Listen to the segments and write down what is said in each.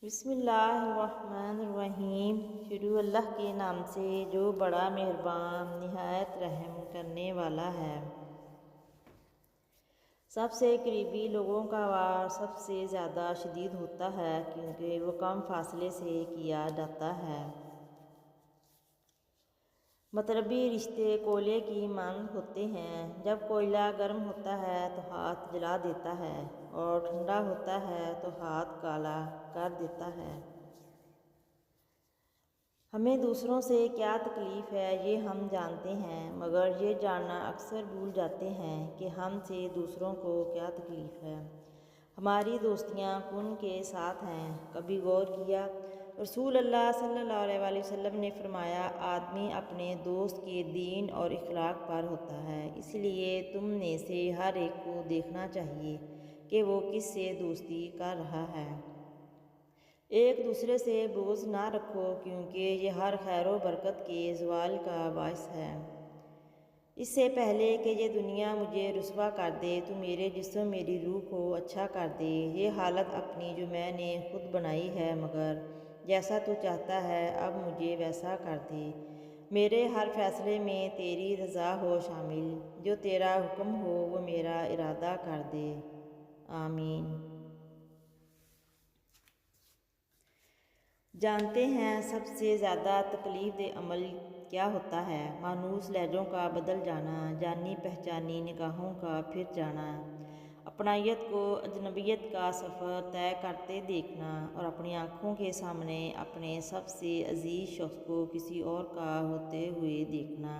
بسم اللہ الرحمن الرحیم۔ شروع اللہ کے نام سے جو بڑا مہربان نہایت رحم کرنے والا ہے۔ سب سے قریبی لوگوں کا وار سب سے زیادہ شدید ہوتا ہے کیونکہ وہ کم فاصلے سے کیا جاتا ہے۔ مطلبی رشتے کوئلے کی مانند ہوتے ہیں۔ جب کوئلہ گرم ہوتا ہے تو ہاتھ جلا دیتا ہے اور ٹھنڈا ہوتا ہے تو ہاتھ کالا کر دیتا ہے۔ ہمیں دوسروں سے کیا تکلیف ہے یہ ہم جانتے ہیں، مگر یہ جاننا اکثر بھول جاتے ہیں کہ ہم سے دوسروں کو کیا تکلیف ہے۔ ہماری دوستیاں کن کے ساتھ ہیں۔ کبھی غور کیا؟ رسول اللہ صلی اللہ علیہ وسلم نے فرمایا، آدمی اپنے دوست کے دین اور اخلاق پر ہوتا ہے، اس لیے تم میں سے ہر ایک کو دیکھنا چاہیے کہ وہ کس سے دوستی کر رہا ہے۔ ایک دوسرے سے بغض نہ رکھو کیونکہ یہ ہر خیر و برکت کے زوال کا باعث ہے۔ اس سے پہلے کہ یہ دنیا مجھے رسوا کر دے تو میرے جسم میری روح کو اچھا کر دے۔ یہ حالت اپنی جو میں نے خود بنائی ہے، مگر جیسا تو چاہتا ہے اب مجھے ویسا کر دے۔ میرے ہر فیصلے میں تیری رضا ہو شامل، جو تیرا حکم ہو وہ میرا ارادہ کر دے۔ آمین۔ جانتے ہیں سب سے زیادہ تکلیف دہ عمل کیا ہوتا ہے؟ مانوس لہجوں کا بدل جانا، جانی پہچانی نگاہوں کا پھر جانا، اپنائیت کو اجنبیت کا سفر طے کرتے دیکھنا اور اپنی آنکھوں کے سامنے اپنے سب سے عزیز شخص کو کسی اور کا ہوتے ہوئے دیکھنا۔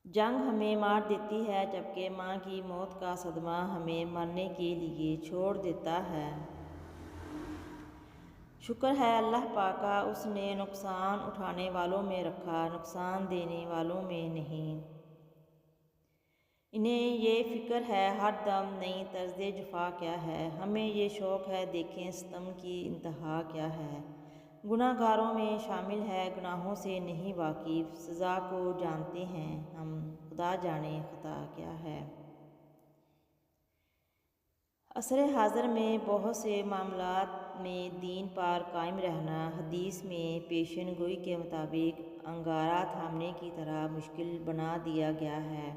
جنگ ہمیں مار دیتی ہے جبکہ ماں کی موت کا صدمہ ہمیں مرنے کے لیے چھوڑ دیتا ہے۔ شکر ہے اللہ پاک کا، اس نے نقصان اٹھانے والوں میں رکھا، نقصان دینے والوں میں نہیں۔ انہیں یہ فکر ہے ہر دم نئی طرز جفا کیا ہے، ہمیں یہ شوق ہے دیکھیں ستم کی انتہا کیا ہے۔ گناہ گاروں میں شامل ہے، گناہوں سے نہیں واقف، سزا کو جانتے ہیں ہم، خدا جانے خطا کیا ہے۔ عصر حاضر میں بہت سے معاملات میں دین پر قائم رہنا حدیث میں پیشن گوئی کے مطابق انگارہ تھامنے کی طرح مشکل بنا دیا گیا ہے۔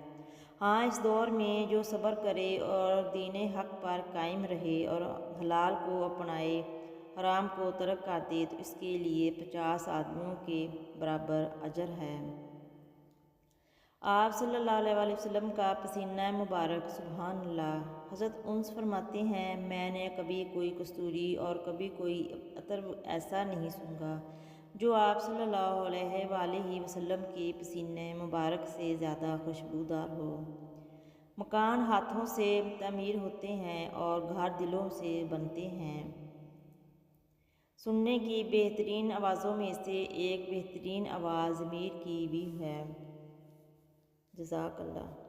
ہاں، اس دور میں جو صبر کرے اور دین حق پر قائم رہے اور حلال کو اپنائے، حرام کو ترک کر دے تو اس کے لیے 50 آدمیوں کے برابر اجر ہے۔ آپ صلی اللہ علیہ وسلم کا پسینہ مبارک، سبحان اللہ۔ حضرت انس فرماتے ہیں، میں نے کبھی کوئی کستوری اور کبھی کوئی عطر ایسا نہیں سونگھا جو آپ صلی اللہ علیہ وآلہ وسلم کے پسینہ مبارک سے زیادہ خوشبودار ہو۔ مکان ہاتھوں سے تعمیر ہوتے ہیں اور گھر دلوں سے بنتے ہیں۔ سننے کی بہترین آوازوں میں سے ایک بہترین آواز ضمیر کی بھی ہے۔ جزاک اللہ۔